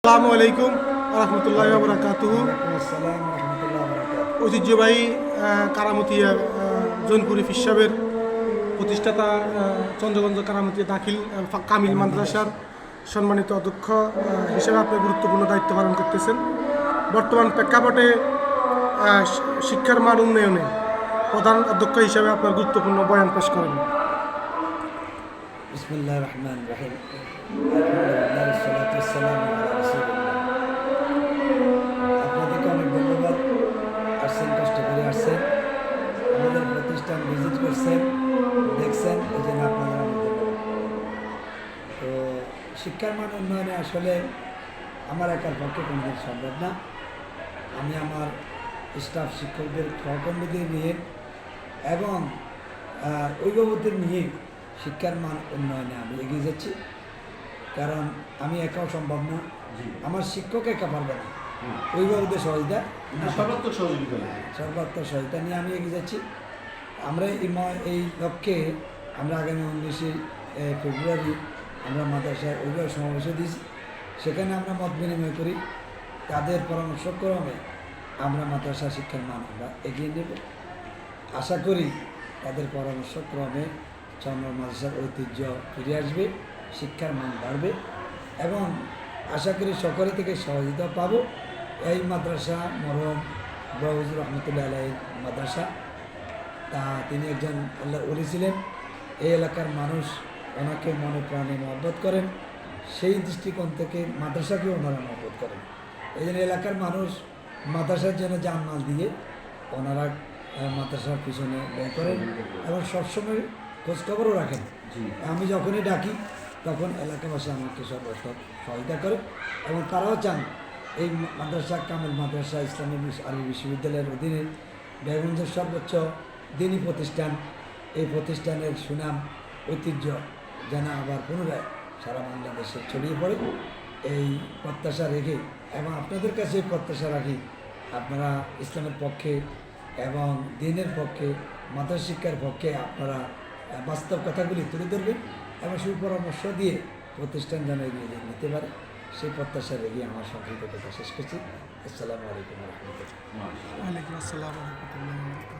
আসসালামু আলাইকুম রহমতুল্লাহ বরকাতুহ। ঐতিহ্যবাহী কারামতিয়া জৈনপুরি ফিসাবের প্রতিষ্ঠাতা চন্দ্রগঞ্জ কারামতিয়া দাখিল কামিল মাদ্রাসার সম্মানিত অধ্যক্ষ হিসেবে আপনি গুরুত্বপূর্ণ দায়িত্ব পালন করতেছেন। বর্তমান প্রেক্ষাপটে শিক্ষার মান উন্নয়নে প্রধান অধ্যক্ষ হিসেবে আপনার গুরুত্বপূর্ণ বয়ান পেশ করেন। বিসমিল্লাহির রহমানির রহিম। আলহামদুলিল্লাহ ওয়াসসালাতু ওয়াসসালামু আলা রাসূলিল্লাহ। আপনাদেরকে অনেক ধন্যবাদ, আসছেন, কষ্ট করে আসছেন, আমাদের প্রতিষ্ঠান ভিজিট করছেন, দেখছেন, এই জন্য আপনাদের অনেক ধন্যবাদ। তো শিক্ষার মান উন্নয়নে আসলে আমার একার পক্ষে কোনোদিন সম্ভব না। আমি আমার স্টাফ শিক্ষকদের সহকর্মীদের নিয়ে এবং অভিভাবকদের নিয়ে শিক্ষার মান উন্নয়নে আমি এগিয়ে যাচ্ছি। কারণ আমি একাও সম্ভব না, আমার শিক্ষক একা পারবে না, অভিভাবকদের সহযোগিতা, সর্বাত্মক সহযোগিতা নিয়ে আমি এগিয়ে যাচ্ছি। আমরা এই লক্ষ্যে আমরা আগামী 19 ফেব্রুয়ারি আমরা মাদ্রাসায় অভিভাবক সমাবেশে দিয়েছি। সেখানে আমরা মত বিনিময় করি, তাদের পরামর্শক্রমে আমরা মাদ্রাসা শিক্ষার মান আমরা এগিয়ে নেব। আশা করি তাদের পরামর্শক্রমে চন্দ্র মাদ্রাসার ঐতিহ্য ফিরে আসবে, শিক্ষার মান বাড়বে এবং আশা করি সকলে থেকে সহযোগিতা পাব। এই মাদ্রাসা মরহুম বড় হুজুর রহমতুল্লাহ আলাইহির মাদ্রাসা, তা তিনি একজন আল্লাহর ওলি ছিলেন। এই এলাকার মানুষ ওনাকে মনে প্রাণে মহব্বত করেন, সেই দৃষ্টিকোণ থেকে মাদ্রাসাকেও ওনারা মহব্বত করেন। এই জন্য এলাকার মানুষ মাদ্রাসার জন্য জানমাল দিয়ে ওনারা মাদ্রাসার পিছনে ব্যয় করেন এবং সবসময় খোঁজখবরও রাখেন। আমি যখনই ডাকি তখন এলাকাবাসী আমাকে সর্বস্তর সহায়তা করে এবং তারাও চান এই মাদ্রাসা কামিল মাদ্রাসা ইসলামী আরবি বিশ্ববিদ্যালয়ের অধীনে বেগঞ্জের সর্বোচ্চ দিনী প্রতিষ্ঠান, এই প্রতিষ্ঠানের সুনাম ঐতিহ্য যেন আবার পুনরায় সারা বাংলাদেশে ছড়িয়ে পড়ে, এই প্রত্যাশা রেখে এবং আপনাদের কাছে প্রত্যাশা রাখি আপনারা ইসলামের পক্ষে এবং দিনের পক্ষে, মাদ্রাসা শিক্ষার পক্ষে আপনারা বাস্তব কথাগুলি তুলে ধরবেন এবং সুপরামর্শ দিয়ে প্রতিষ্ঠান যেন এগিয়ে নিতে পারে, সেই প্রত্যাশা রেখে আমার সংক্ষিপ্ত কথা শেষ করছি। আসসালামু আলাইকুম রহমতুল্লাহ। ওয়ালাইকুম আসসালাম রহমতুল্লাহ।